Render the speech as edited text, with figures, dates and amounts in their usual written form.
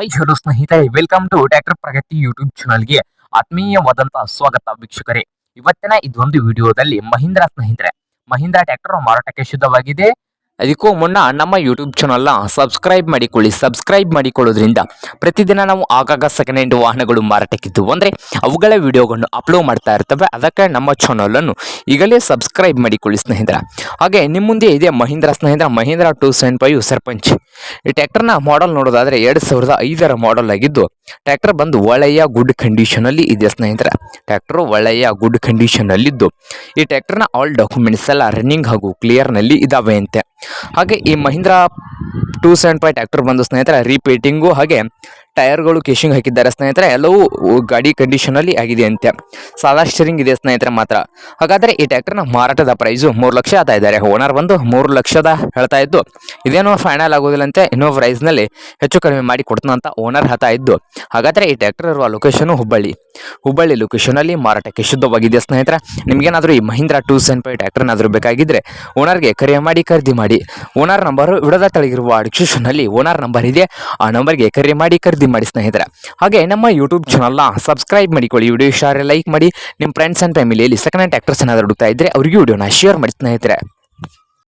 Hello ಸ್ನೇಹಿತರೆ, welcome to tractor Pragati YouTube ಚಾನಲ್ಗೆ ಆತ್ಮೀಯವಾದಂತಹ ಸ್ವಾಗತ ವೀಕ್ಷಕರೇ. ಇವತ್ತಿನ ಇದೊಂದು ವಿಡಿಯೋದಲ್ಲಿ ಮಹೀಂದ್ರ ಟ್ರ್ಯಾಕ್ಟರ್ ಮಾರಾಟಕ್ಕೆ ಸಿದ್ಧವಾಗಿದೆ. ಅದಕ್ಕೂ ಮುನ್ನ ನಮ್ಮ ಯೂಟ್ಯೂಬ್ ಚಾನಲ್ನ ಸಬ್ಸ್ಕ್ರೈಬ್ ಮಾಡಿಕೊಳ್ಳಿ. ಸಬ್ಸ್ಕ್ರೈಬ್ ಮಾಡಿಕೊಳ್ಳೋದ್ರಿಂದ ಪ್ರತಿದಿನ ನಾವು ಆಗಾಗ ಸೆಕೆಂಡ್ ಹ್ಯಾಂಡ್ ವಾಹನಗಳು ಮಾರಾಟಕ್ಕಿದ್ದು ಅಂದರೆ ಅವುಗಳ ವಿಡಿಯೋಗಳನ್ನು ಅಪ್ಲೋಡ್ ಮಾಡ್ತಾ ಇರ್ತವೆ. ಅದಕ್ಕೆ ನಮ್ಮ ಚಾನಲನ್ನು ಈಗಲೇ ಸಬ್ಸ್ಕ್ರೈಬ್ ಮಾಡಿಕೊಳ್ಳಿ ಸ್ನೇಹಿತರ. ಹಾಗೆ ನಿಮ್ಮ ಮುಂದೆ ಇದೆ ಮಹೀಂದ್ರ 275 ಸರ್ಪಂಚ್. ಈ ಟ್ರ್ಯಾಕ್ಟರ್ನ ಮಾಡೆಲ್ ನೋಡೋದಾದ್ರೆ 2005ರ ಮಾಡೆಲ್ ಆಗಿದ್ದು, ಟ್ರ್ಯಾಕ್ಟರ್ ಬಂದು ಒಳ್ಳೆಯ ಗುಡ್ ಕಂಡೀಷನ್ ಅಲ್ಲಿ ಇದೆ ಸ್ನೇಹಿತರ. ಟ್ರ್ಯಾಕ್ಟರ್ ಒಳ್ಳೆಯ ಗುಡ್ ಕಂಡೀಷನ್ ಅಲ್ಲಿದ್ದು, ಈ ಟ್ರ್ಯಾಕ್ಟರ್ನ ಆಲ್ ಡಾಕ್ಯುಮೆಂಟ್ಸ್ ಎಲ್ಲ ರನ್ನಿಂಗ್ ಹಾಗೂ ಕ್ಲಿಯರ್ ನಲ್ಲಿ ಇದಾವೆ ಅಂತೆ. ಹಾಗೆ ಈ ಮಹೀಂದ್ರ 275 ಟ್ರ್ಯಾಕ್ಟರ್ ಬಂದು ಸ್ನೇಹಿತರೆ ರೀಪೇಟಿಂಗು ಹಾಗೆ ಟೈರ್ಗಳು ಕೇಶಿಂಗ್ ಹಾಕಿದ್ದಾರೆ ಸ್ನೇಹಿತರೆ. ಎಲ್ಲವೂ ಗಾಡಿ ಕಂಡೀಷನ್ ಅಲ್ಲಿ ಆಗಿದೆ ಅಂತೆ. ಸಾದಾ ಸ್ಟೀರಿಂಗ್ ಇದೆ ಸ್ನೇಹಿತರೆ ಮಾತ್ರ. ಹಾಗಾದ್ರೆ ಈ ಟ್ರ್ಯಾಕ್ಟರ್ನ ಮಾರಾಟದ ಪ್ರೈಸು 3 ಲಕ್ಷ ಹೇಳ್ತಾ ಇದ್ದಾರೆ. ಓನರ್ ಬಂದು 3 ಲಕ್ಷದ ಹೇಳ್ತಾ ಇದ್ದು, ಇದೇನೋ ಫೈನಲ್ ಆಗೋದಿಲ್ಲ ಅಂತೆ, ಇನ್ನೂ ಪ್ರೈಸ್ ನಲ್ಲಿ ಹೆಚ್ಚು ಕಡಿಮೆ ಮಾಡಿ ಕೊಡ್ತಾನ ಅಂತ ಓನರ್ ಹೇಳ್ತಾ ಇದ್ದು. ಹಾಗಾದ್ರೆ ಈ ಟ್ರ್ಯಾಕ್ಟರ್ ಇರುವ ಲೊಕೇಶನ್ ಹುಬ್ಬಳ್ಳಿ ಲೊಕೇಶನ್ ಅಲ್ಲಿ ಮಾರಾಟಕ್ಕೆ ಶುದ್ಧವಾಗಿದೆ ಸ್ನೇಹಿತರೆ. ನಿಮ್ಗೇನಾದ್ರೂ ಈ ಮಹೀಂದ್ರ 275 ಟ್ರ್ಯಾಕ್ಟರ್ ಏನಾದರೂ ಬೇಕಾಗಿದ್ರೆ ಓನರ್ಗೆ ಕರೆ ಮಾಡಿ ಖರೀದಿ ಮಾಡಿ. ಓನರ್ ನಂಬರ್ ವಿಡದ ತೆಳಗಿರುವ ಡಿಸ್ಕ್ರಿಪ್ಷನ್ ಅಲ್ಲಿ ಓನರ್ ನಂಬರ್ ಇದೆ. ಆ ನಂಬರ್ಗೆ ಕರೆ ಮಾಡಿ ಖರೀದಿ ಮಾಡಿ ಸ್ನೇಹಿತರೆ. ಹಾಗೆ ನಮ್ಮ ಯೂಟ್ಯೂಬ್ ಚಾನಲ್ನ ಸಬ್ಸ್ಕ್ರೈಬ್ ಮಾಡಿಕೊಳ್ಳಿ. ವಿಡಿಯೋ ಇಷ್ಟ ಲೈಕ್ ಮಾಡಿ. ನಿಮ್ಮ ಫ್ರೆಂಡ್ಸ್ ಅಂಡ್ ಫ್ಯಾಮಿಲಿಯಲ್ಲಿ ಸೆಕೆಂಡ್ ಹ್ಯಾಂಡ್ ಟ್ರ್ಯಾಕ್ಟರ್ಸ್ ಏನಾದರೂ ಹುಡುಕ್ತಾ ಇದ್ರೆ ಅವರಿಗೆ ವಿಡಿಯೋನ ಶೇರ್ ಮಾಡಿ ಸ್ನೇಹಿತರೆ.